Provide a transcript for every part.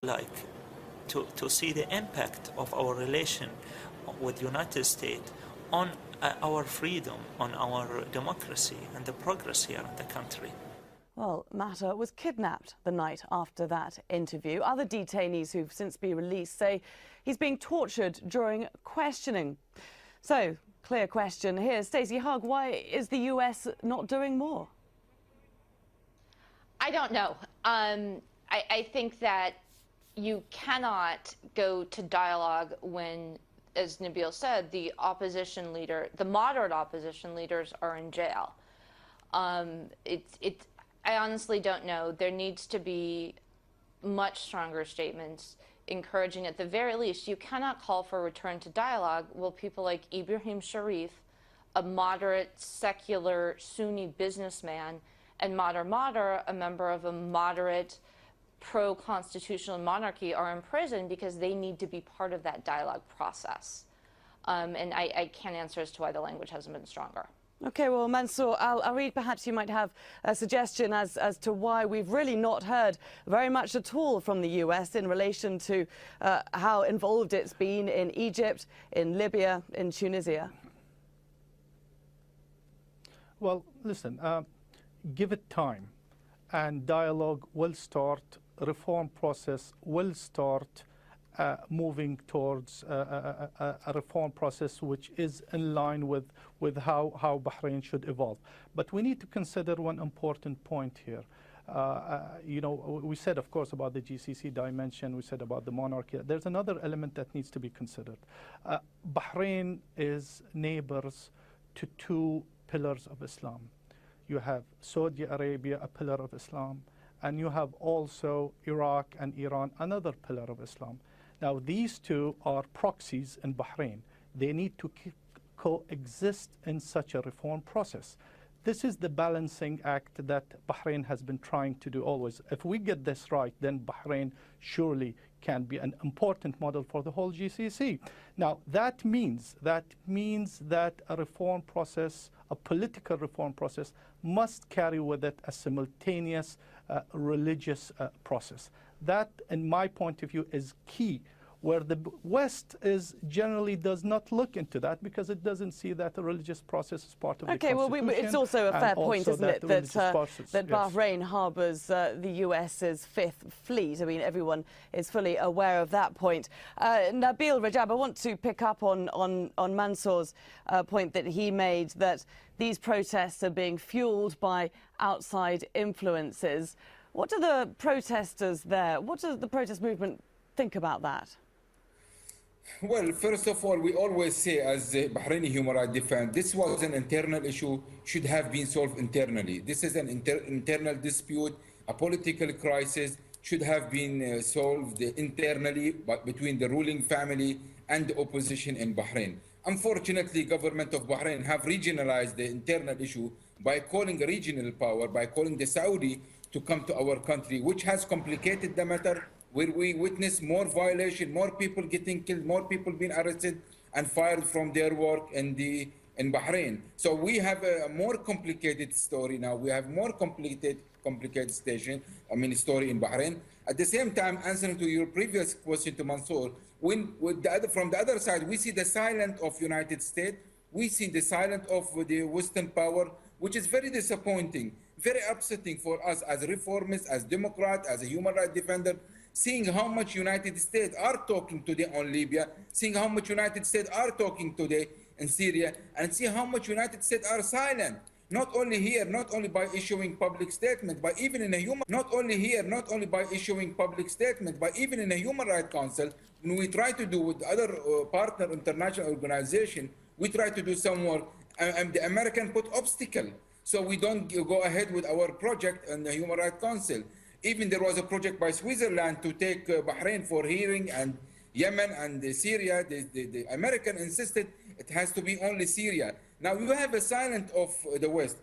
like to see the impact of our relation with United States on our freedom, on our democracy and the progress here in the country. Well, Matter was kidnapped the night after that interview. Other detainees who've since been released say he's being tortured during questioning. So, clear question here. Stacey Hugg, why is the US not doing more? I don't know. I think that you cannot go to dialogue when, as Nabeel said, the opposition leader, the moderate opposition leaders are in jail. I honestly don't know. There needs to be much stronger statements encouraging, at the very least, you cannot call for a return to dialogue while people like Ibrahim Sharif, a moderate, secular, Sunni businessman, and Mater, a member of a moderate, pro-constitutional monarchy, are in prison because they need to be part of that dialogue process. And I can't answer as to why the language hasn't been stronger. OK, well, Mansour, I'll read, perhaps you might have a suggestion as to why we've really not heard very much at all from the US in relation to how involved it's been in Egypt, in Libya, in Tunisia. Well, listen, give it time and dialogue will start, reform process will start moving towards a reform process which is in line with how Bahrain should evolve. But we need to consider one important point here. You know, we said, of course, about the GCC dimension, we said about the monarchy. There's another element that needs to be considered. Bahrain is neighbors to two pillars of Islam. You have Saudi Arabia, a pillar of Islam, and you have also Iraq and Iran, another pillar of Islam. Now, these two are proxies in Bahrain. They need to coexist in such a reform process. This is the balancing act that Bahrain has been trying to do always. If we get this right, then Bahrain surely can be an important model for the whole GCC. Now, that means that a reform process, a political reform process, must carry with it a simultaneous religious process. That, in my point of view, is key, where the West generally does not look into that because it doesn't see that the religious process is part of the Constitution. Well, it's also a fair point, isn't it, that Bahrain yes. harbours the US's Fifth Fleet. I mean, everyone is fully aware of that point. Nabeel Rajab, I want to pick up on Mansour's point that he made, that these protests are being fuelled by outside influences. What do the protesters there, what does the protest movement think about that? Well, first of all, we always say, as the Bahraini human rights defense, this was an internal issue, should have been solved internally. This is an internal dispute, a political crisis, should have been solved internally between the ruling family and the opposition in Bahrain. Unfortunately, government of Bahrain have regionalized the internal issue by calling a regional power, by calling the Saudi to come to our country, which has complicated the matter, where we witness more violation, more people getting killed, more people being arrested and fired from their work in Bahrain. So we have a more complicated story now. We have more complicated story in Bahrain. At the same time, answering to your previous question to Mansour, from the other side, we see the silence of United States. We see the silence of the Western power, which is very disappointing, very upsetting for us as reformists, as Democrats, as a human rights defender, seeing how much United States are talking today on Libya, seeing how much United States are talking today in Syria, and see how much United States are silent. Not only here, not only by issuing public statements, but even in a human, not only here, not only by issuing public statements, but even in a Human Rights Council, when we try to do with other partner international organizations, we try to do some work, and the American put obstacle. So we don't go ahead with our project in the Human Rights Council. Even there was a project by Switzerland to take Bahrain for hearing, and Yemen and Syria. The American insisted it has to be only Syria. Now you have a silence of the West.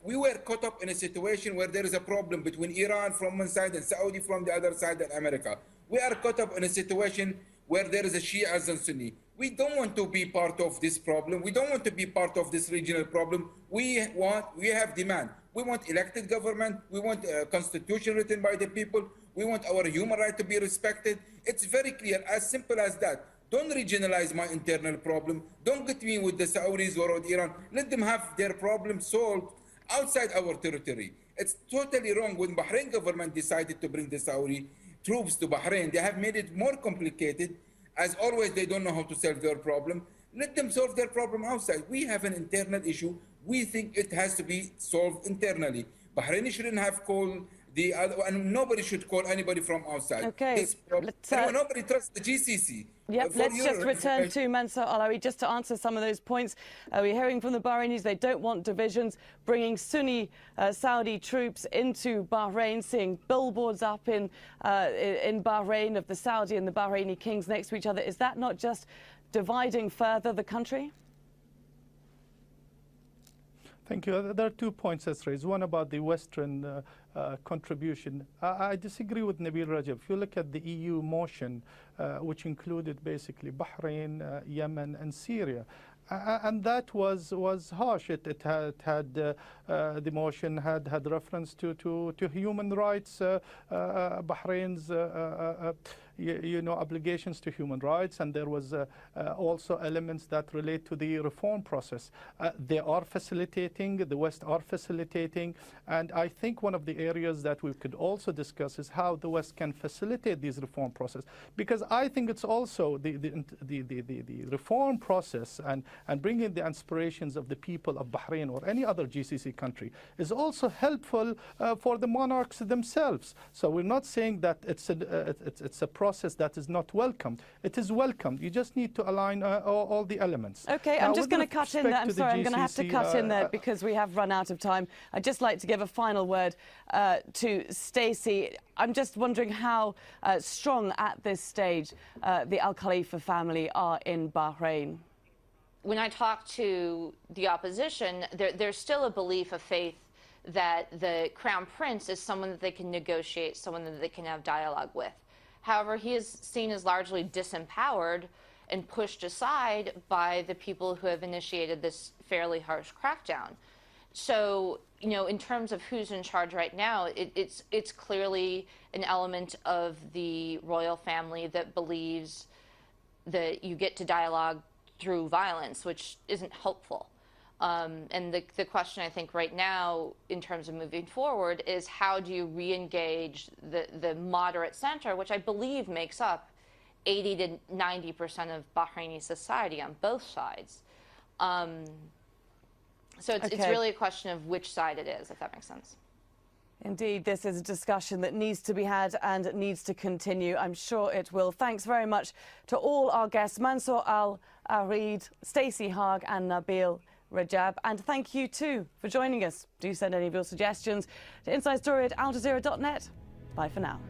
We were caught up in a situation where there is a problem between Iran from one side and Saudi from the other side and America. We are caught up in a situation where there is a Shias and Sunni. We don't want to be part of this problem. We don't want to be part of this regional problem. We have demand. We want elected government. We want a constitution written by the people. We want our human right to be respected. It's very clear, as simple as that. Don't regionalize my internal problem. Don't get me with the Saudis or with Iran. Let them have their problem solved outside our territory. It's totally wrong when Bahrain government decided to bring the Saudi troops to Bahrain. They have made it more complicated. As always, they don't know how to solve their problem. Let them solve their problem outside. We have an internal issue. We think it has to be solved internally. Bahrain shouldn't have called the other, and nobody should call anybody from outside. Okay. Nobody trusts the GCC. Yep, let's just return to Mansour Al-Arawi just to answer some of those points. We're hearing from the Bahrainis they don't want divisions, bringing Sunni Saudi troops into Bahrain, seeing billboards up in Bahrain of the Saudi and the Bahraini kings next to each other. Is that not just dividing further the country? Thank you. There are 2 points that's raised. One about the Western contribution. I disagree with Nabeel Rajab. If you look at the EU motion, which included basically Bahrain, Yemen, and Syria, and that was harsh. It had the motion had reference to human rights, Bahrain's obligations to human rights, and there was also elements that relate to the reform process. They are facilitating, the West are facilitating, and I think one of the areas that we could also discuss is how the West can facilitate these reform process, because I think it's also the reform process and bringing the aspirations of the people of Bahrain or any other GCC country is also helpful for the monarchs themselves. So we're not saying that it's a process that is not welcomed. It is welcomed. You just need to align all the elements. Okay, I'm just going to cut in there. I'm sorry, I'm going to have to cut in there because we have run out of time. I'd just like to give a final word to Statesy. I'm just wondering how strong at this stage the Al Khalifa family are in Bahrain. When I talk to the opposition, there's still a belief of faith that the Crown Prince is someone that they can negotiate, someone that they can have dialogue with. However, he is seen as largely disempowered and pushed aside by the people who have initiated this fairly harsh crackdown. So, in terms of who's in charge right now, it's clearly an element of the royal family that believes that you get to dialogue through violence, which isn't helpful. And the question, I think, right now, in terms of moving forward, is how do you re-engage the moderate center, which I believe makes up 80 to 90% of Bahraini society on both sides. So it's really a question of which side it is, if that makes sense. Indeed, this is a discussion that needs to be had and needs to continue. I'm sure it will. Thanks very much to all our guests, Mansour Al-Arawi, Statesy Haag and Nabeel Rajab. And thank you too for joining us. Do send any of your suggestions to InsideStory@AlJazeera.net. Bye for now.